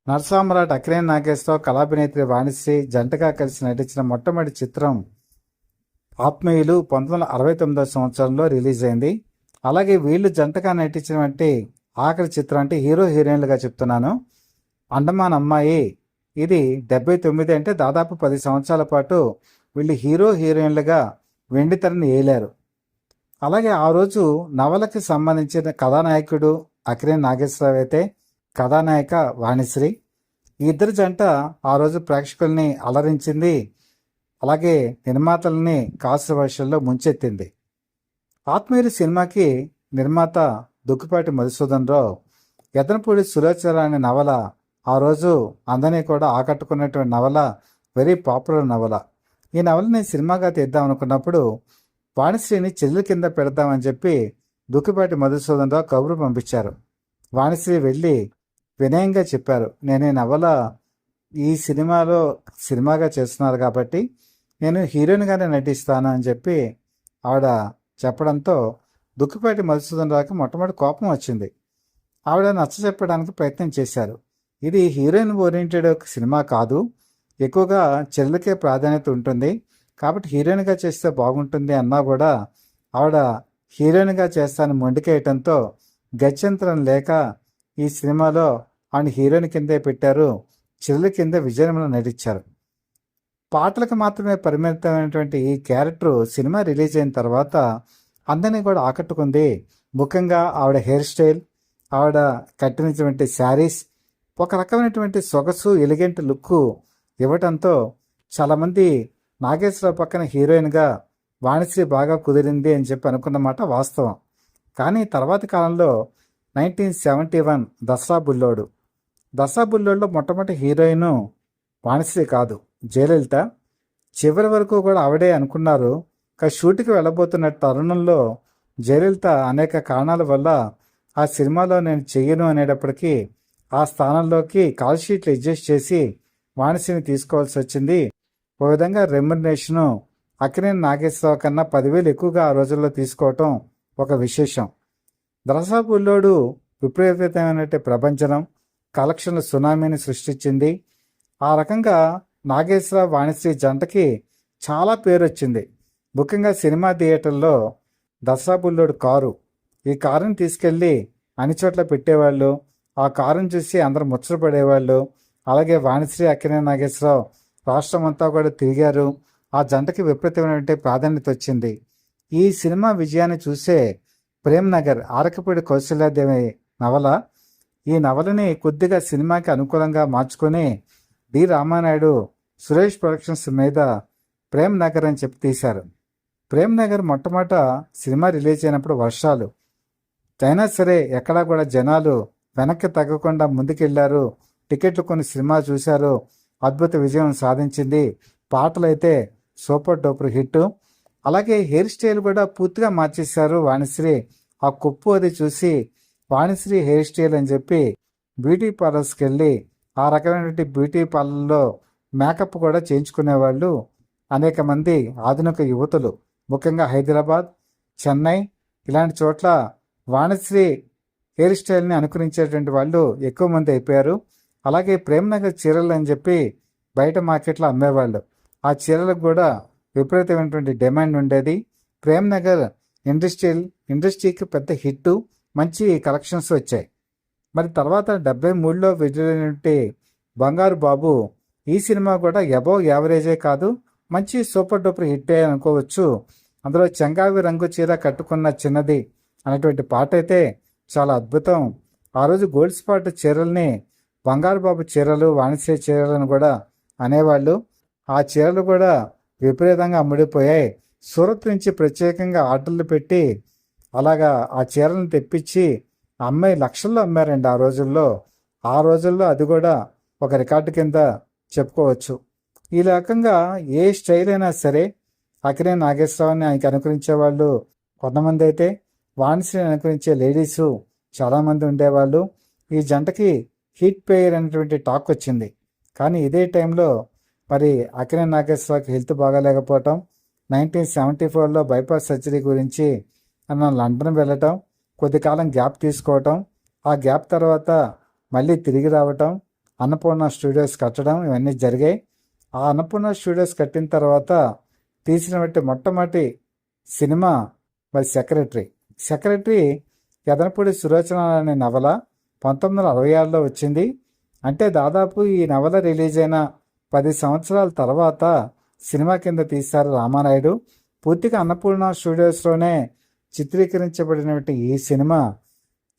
నరసామ్రాట్ అక్కినేని నాగేశ్వరరావు కళాభినేత్రి వాణిశ్రీ జంటగా కలిసి నటించిన మొట్టమొదటి చిత్రం ఆత్మీయులు 1969 సంవత్సరంలో రిలీజ్ అయింది. అలాగే వీళ్ళు జంటగా నటించినటువంటి ఆఖరి చిత్రం అంటే హీరో హీరోయిన్లుగా చెప్తున్నాను అండమాన్ అమ్మాయి. ఇది 79 అంటే దాదాపు 10 సంవత్సరాల పాటు వీళ్ళు హీరో హీరోయిన్లుగా వెండితెరని ఏలారు. అలాగే ఆ రోజు నవలకి సంబంధించిన కథానాయకుడు అక్కినేని నాగేశ్వరరావు అయితే కథానాయిక వాణిశ్రీ. ఈ ఇద్దరు జంట ఆ రోజు ప్రేక్షకుల్ని అలరించింది. అలాగే నిర్మాతల్ని కాంట్రవర్షియల్లో ముంచెత్తింది. ఆత్మీయులు సినిమాకి నిర్మాత దుక్కిపాటి మధుసూదన్ రావు ఎదనపూడి సులోచన అనే నవల ఆ రోజు అందరినీ కూడా ఆకట్టుకున్నటువంటి నవల, వెరీ పాపులర్ నవల. ఈ నవలని సినిమాగా తీద్దాం అనుకున్నప్పుడు వాణిశ్రీని చెల్లెల కింద పెడదామని చెప్పి దుక్కిపాటి మధుసూదన్ రావు కబురు పంపించారు. వాణిశ్రీ వెళ్ళి వినయంగా చెప్పారు, నేను ఈ నవల ఈ సినిమాగా చేస్తున్నారు కాబట్టి నేను హీరోయిన్గానే నటిస్తాను అని చెప్పి ఆవిడ చెప్పడంతో దుక్కిపాటి మధుసూదన్ రావుకి మొట్టమొదటి కోపం వచ్చింది. ఆవిడ నచ్చ చెప్పడానికి ప్రయత్నం చేశారు. ఇది హీరోయిన్ ఓరియంటెడ్ సినిమా కాదు, ఎక్కువగా చెల్లెలకే ప్రాధాన్యత ఉంటుంది కాబట్టి హీరోయిన్గా చేస్తే బాగుంటుంది అన్నా కూడా ఆవిడ హీరోయిన్గా చేస్తానని మొండికేయటంతో గత్యంతరం లేక ఈ సినిమాలో ఆయన హీరోయిన్ కిందే పెట్టారు. చెల్లెల కింద విజయనగరంలో నటించారు. పాటలకు మాత్రమే పరిమితమైనటువంటి ఈ క్యారెక్టర్ సినిమా రిలీజ్ అయిన తర్వాత అందరినీ కూడా ఆకట్టుకుంది. ముఖ్యంగా ఆవిడ హెయిర్ స్టైల్, ఆవిడ కట్టినటువంటి శారీస్ ఒక రకమైనటువంటి సొగసు, ఎలిగెంట్ లుక్ ఇవ్వటంతో చాలామంది నాగేశ్వరరావు పక్కన హీరోయిన్గా వాణిశ్రీ బాగా కుదిరింది అని చెప్పి అనుకున్నమాట వాస్తవం. కానీ తర్వాతి కాలంలో 1971 దసరా బుల్లోడులో మొట్టమొదటి హీరోయిన్ వాణిశ్రీ కాదు, జయలలిత. చివరి వరకు కూడా ఆవిడే అనుకున్నారు. షూట్కి వెళ్ళబోతున్న తరుణంలో జయలలిత అనేక కారణాల వల్ల ఆ సినిమాలో నేను చెయ్యను అనేటప్పటికీ ఆ స్థానంలోకి కాల్ షీట్లు అడ్జస్ట్ చేసి వాణిశ్రీని తీసుకోవాల్సి వచ్చింది. ఓ విధంగా రెమ్యునరేషను అక్కినేని నాగేశ్వరరావు కన్నా 10,000 ఎక్కువగా ఆ రోజుల్లో తీసుకోవటం ఒక విశేషం. దసరా బుల్లోడు విపరీతమైన ప్రభంజనం, కలెక్షన్ల సునామీని సృష్టించింది. ఆ రకంగా నాగేశ్వరరావు వాణిశ్రీ జంటకి చాలా పేరు వచ్చింది. ముఖ్యంగా సినిమా థియేటర్లో దసరా బుల్లోడు కారు, ఈ కారుని తీసుకెళ్ళి అన్ని చోట్ల పెట్టేవాళ్ళు. ఆ కారుని చూసి అందరూ ముచ్చటపడేవాళ్ళు. అలాగే వాణిశ్రీ అక్కినేని నాగేశ్వరరావు రాష్ట్రం అంతా కూడా తిరిగారు. ఆ జంటకి విపరీతమైనటువంటి ప్రాధాన్యత వచ్చింది. ఈ సినిమా విజయాన్ని చూసే ప్రేమ్ నగర్ ఆరకపూడి కౌశల్యాదేవి నవల, ఈ నవలని కొద్దిగా సినిమాకి అనుకూలంగా మార్చుకొని డి రామానాయుడు సురేష్ ప్రొడక్షన్స్ మీద ప్రేమ్ నగర్ అని చెప్పి తీశారు. ప్రేమ్ నగర్ మొట్టమొదట సినిమా రిలీజ్ అయినప్పుడు వర్షాలు అయినా సరే ఎక్కడా కూడా జనాలు వెనక్కి తగ్గకుండా ముందుకెళ్లారు. టికెట్లు కొన్ని సినిమా చూశారు, అద్భుత విజయం సాధించింది. పాటలైతే సూపర్ డూపర్ హిట్. అలాగే హెయిర్ స్టైల్ కూడా పూర్తిగా మార్చేశారు వాణిశ్రీ. ఆ కొప్పు అది చూసి వాణిశ్రీ హెయిర్ స్టైల్ అని చెప్పి బ్యూటీ పార్లర్స్కి వెళ్ళి ఆ రకమైనటువంటి బ్యూటీ పార్లర్లో మేకప్ కూడా చేయించుకునేవాళ్ళు అనేక మంది ఆధునిక యువతులు. ముఖ్యంగా హైదరాబాద్, చెన్నై ఇలాంటి చోట్ల వాణిశ్రీ హెయిర్ స్టైల్ని అనుకరించేటువంటి వాళ్ళు ఎక్కువ మంది అయిపోయారు. అలాగే ప్రేమ్ నగర్ చీరలు అని చెప్పి బయట మార్కెట్లో అమ్మేవాళ్ళు. ఆ చీరలకు కూడా విపరీతమైనటువంటి డిమాండ్ ఉండేది. ప్రేమ్ నగర్ ఇండస్ట్రీకి పెద్ద హిట్, మంచి కలెక్షన్స్ వచ్చాయి. మరి తర్వాత 73లో విడుదలైనటువంటి బంగారు బాబు, ఈ సినిమా కూడా అబవ్ యావరేజే కాదు, మంచి సూపర్ డూపర్ హిట్ అనుకోవచ్చు. అందులో చెంగావి రంగు చీర కట్టుకున్న చిన్నది అనేటువంటి పాట అయితే చాలా అద్భుతం. ఆ రోజు గోల్డ్ స్పాట్ చీరల్ని బంగారు బాబు చీరలు, వాణిశ్రీ చీరలను కూడా అనేవాళ్ళు. ఆ చీరలు కూడా విపరీతంగా అమ్ముడిపోయాయి. సూరత్ నుంచి ప్రత్యేకంగా ఆర్డర్లు పెట్టి అలాగా ఆ చీరలను తెప్పించి అమ్మాయి లక్షల్లో అమ్మారండి ఆ రోజుల్లో అది కూడా ఒక రికార్డు కింద చెప్పుకోవచ్చు. ఈ రకంగా ఏ స్టైల్ అయినా సరే అక్కినేని నాగేశ్వరరావుని ఆయనకి అనుకరించే వాళ్ళు కొంతమంది అయితే వాణిశ్రీని అనుకరించే లేడీసు చాలామంది ఉండేవాళ్ళు. ఈ జంటకి హిట్ పేర్ అనేటువంటి టాక్ వచ్చింది. కానీ ఇదే టైంలో మరి అక్కినేని నాగేశ్వరరావుకి హెల్త్ బాగాలేకపోవటం, 1974లో బైపాస్ సర్జరీ గురించి లండన్ వెళ్ళటం, కొద్ది కాలం గ్యాప్ తీసుకోవటం, ఆ గ్యాప్ తర్వాత మళ్ళీ తిరిగి రావటం, అన్నపూర్ణ స్టూడియోస్ కట్టడం ఇవన్నీ జరిగాయి. ఆ అన్నపూర్ణ స్టూడియోస్ కట్టిన తర్వాత తీసినటువంటి మొట్టమొదటి సినిమా మరి సెక్రటరీ యదనపూడి సులోచన అనే నవల 1966లో వచ్చింది. అంటే దాదాపు ఈ నవల రిలీజ్ అయిన 10 సంవత్సరాల తర్వాత సినిమా కింద తీశారు రామానాయుడు. పూర్తిగా అన్నపూర్ణ స్టూడియోస్లోనే చిత్రీకరించబడినటువంటి ఈ సినిమా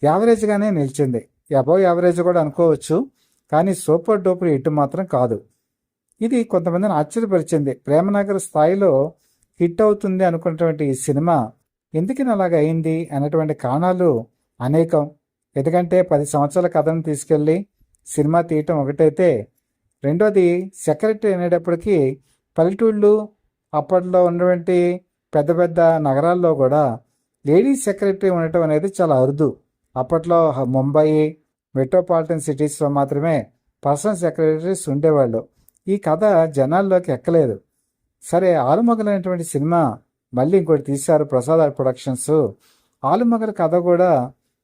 యావరేజ్గానే నిలిచింది. అబౌవ్ యావరేజ్ కూడా అనుకోవచ్చు, కానీ సూపర్ డూపర్ హిట్ మాత్రం కాదు. ఇది కొంతమందిని ఆశ్చర్యపరిచింది. ప్రేమనగర్ స్థాయిలో హిట్ అవుతుంది అనుకున్నటువంటి ఈ సినిమా ఎందుకని అలాగ అయింది అనేటువంటి కారణాలు అనేకం. ఎందుకంటే 10 సంవత్సరాల కథను తీసుకెళ్ళి సినిమా తీయటం ఒకటైతే, రెండోది సెక్రటరీ అనేటప్పటికీ పల్లెటూళ్ళు అప్పట్లో ఉన్నటువంటి పెద్ద పెద్ద నగరాల్లో కూడా లేడీస్ సెక్రటరీ ఉండటం అనేది చాలా అరుదు. అప్పట్లో ముంబై మెట్రోపాలిటన్ సిటీస్లో మాత్రమే పర్సనల్ సెక్రటరీస్ ఉండేవాళ్ళు. ఈ కథ జనాల్లోకి ఎక్కలేదు. సరే, ఆలుమగలైనటువంటి సినిమా మళ్ళీ ఇంకోటి తీశారు ప్రసాద్ ప్రొడక్షన్స్. ఆలుమగల కథ కూడా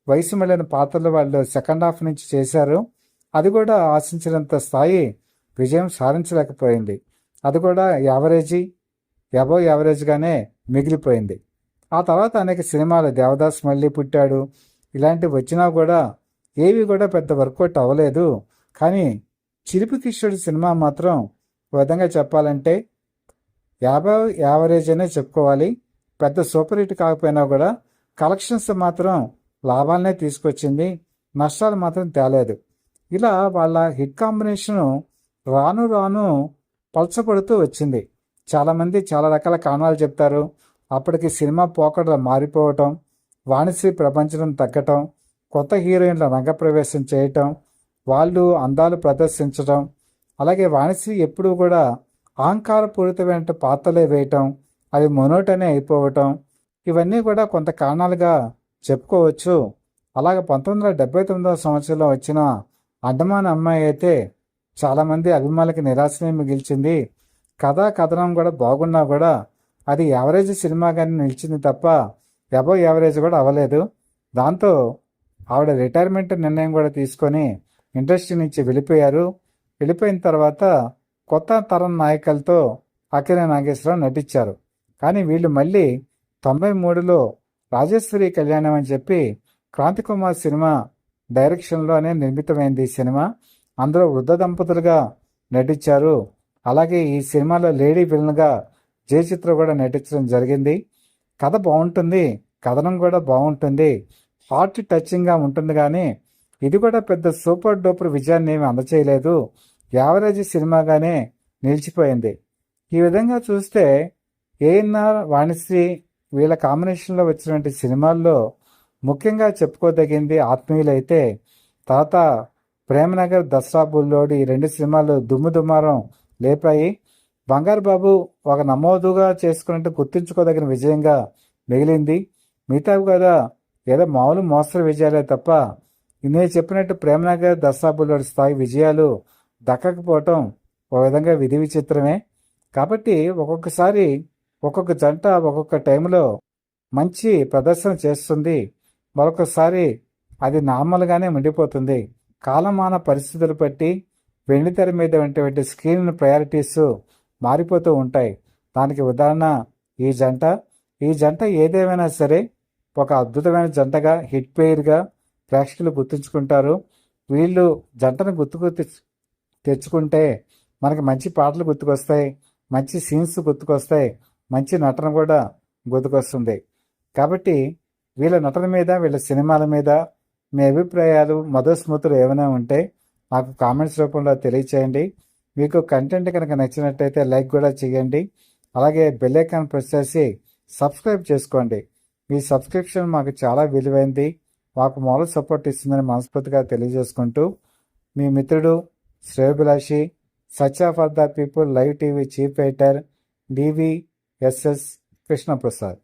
వయసు మళ్ళిన పాత్రలు వాళ్ళు సెకండ్ హాఫ్ నుంచి చేశారు. అది కూడా ఆశించినంత స్థాయి విజయం సాధించలేకపోయింది. అది కూడా అబౌవ్ యావరేజ్గానే మిగిలిపోయింది. ఆ తర్వాత అనేక సినిమాలు, దేవదాస్ మళ్ళీ పుట్టాడు, ఇలాంటివి వచ్చినా కూడా ఏవి కూడా పెద్ద వర్కౌట్ అవ్వలేదు. కానీ చిలిపి కిషోర్ సినిమా మాత్రం ఒక విధంగా చెప్పాలంటే అబౌవ్ యావరేజ్ అనే చెప్పుకోవాలి. పెద్ద సూపర్ హిట్ కాకపోయినా కూడా కలెక్షన్స్ మాత్రం లాభాలనే తీసుకొచ్చింది, నష్టాలు మాత్రం తేలేదు. ఇలా వాళ్ళ హిట్ కాంబినేషను రాను రాను పలచబడుతూ వచ్చింది. చాలామంది చాలా రకాల కారణాలు చెప్తారు. అప్పటికి సినిమా పోకడలు మారిపోవటం, వాణిశ్రీ ప్రపంచం తగ్గటం, కొత్త హీరోయిన్ల రంగప్రవేశం చేయటం, వాళ్ళు అందాలు ప్రదర్శించడం, అలాగే వాణిశ్రీ ఎప్పుడూ కూడా అహంకారపూరితమైన పాత్రలే వేయటం, అవి మొనోటనే అయిపోవటం, ఇవన్నీ కూడా కొంత కారణాలుగా చెప్పుకోవచ్చు. అలాగే 1979వ సంవత్సరంలో వచ్చిన అండమాన్ అమ్మాయి అయితే చాలామంది అభిమానులకి నిరాశనే మిగిల్చింది. కథనం కూడా బాగున్నా కూడా అది యావరేజ్ సినిమాగానే నిలిచింది తప్ప అబౌవ్ యావరేజ్ కూడా అవ్వలేదు. దాంతో ఆవిడ రిటైర్మెంట్ నిర్ణయం కూడా తీసుకొని ఇండస్ట్రీ నుంచి వెళ్ళిపోయారు. వెళ్ళిపోయిన తర్వాత కొత్త తరం నాయకులతో అక్కినేని నాగేశ్వరరావు నటించారు. కానీ వీళ్ళు మళ్ళీ 93లో రాజేశ్వరి కళ్యాణం అని చెప్పి క్రాంతి కుమార్ సినిమా డైరెక్షన్లోనే నిర్మితమైంది ఈ సినిమా. అందులో వృద్ధ దంపతులుగా నటించారు. అలాగే ఈ సినిమాలో లేడీ విలన్గా జయచిత్ర కూడా నటించడం జరిగింది. కథ బాగుంటుంది, కథనం కూడా బాగుంటుంది, హార్ట్ టచింగ్గా ఉంటుంది. కానీ ఇది కూడా పెద్ద సూపర్ డూపర్ విజయాన్ని ఏమి అందచేయలేదు, యావరేజ్ సినిమాగానే నిలిచిపోయింది. ఈ విధంగా చూస్తే ఏఎన్ఆర్, వాణిశ్రీ వీళ్ళ కాంబినేషన్లో వచ్చినటువంటి సినిమాల్లో ముఖ్యంగా చెప్పుకోదగింది ఆత్మీయులైతే, తర్వాత ప్రేమనగర్, దసరా బుల్లోడు, ఈ 2 సినిమాలు దుమ్ముదుమారం లేపాయి. బంగారు బాబు ఒక నమోదుగా చేసుకున్నట్టు గుర్తుంచుకోదగిన విజయంగా మిగిలింది. మిగతావి కదా ఏదో మామూలు మోస్తరు విజయాలే తప్ప నేను చెప్పినట్టు ప్రేమనగర్, దసరా బుల్లోడు స్థాయి విజయాలు దక్కకపోవటం ఒక విధంగా విధి విచిత్రమే. కాబట్టి ఒక్కొక్కసారి ఒక్కొక్క జంట ఒక్కొక్క టైంలో మంచి ప్రదర్శన చేస్తుంది, మరొకసారి అది నార్మల్గానే ఉండిపోతుంది. కాలమాన పరిస్థితులు బట్టి వెండితెర మీద ఉన్నటువంటి స్క్రీన్ ప్రయారిటీస్ మారిపోతూ ఉంటాయి. దానికి ఉదాహరణ ఈ జంట ఏదేమైనా సరే ఒక అద్భుతమైన జంటగా, హిట్ పేర్గా ప్రేక్షకులు గుర్తుంచుకుంటారు. వీళ్ళు జంటను తెచ్చుకుంటే మనకి మంచి పాటలు గుర్తుకొస్తాయి, మంచి సీన్స్ గుర్తుకొస్తాయి, మంచి నటన కూడా గుర్తుకొస్తుంది. కాబట్టి వీళ్ళ నటన మీద, వీళ్ళ సినిమాల మీద మీ అభిప్రాయాలు, మధుస్మృతులు ఏమైనా ఉంటే నాకు కామెంట్స్ రూపంలో తెలియచేయండి. మీకు కంటెంట్ కనుక నచ్చినట్టయితే లైక్ కూడా చేయండి. అలాగే బెల్ ఐకాన్ ప్రెస్ చేసి సబ్స్క్రైబ్ చేసుకోండి. మీ సబ్స్క్రిప్షన్ మాకు చాలా విలువైంది, మాకు మామూలు సపోర్ట్ ఇస్తుందని మనస్ఫూర్తిగా తెలియజేసుకుంటూ మీ మిత్రుడు, శ్రేయోభిలాషి, such for the people live TV chief editor DVSS Krishnaprasad.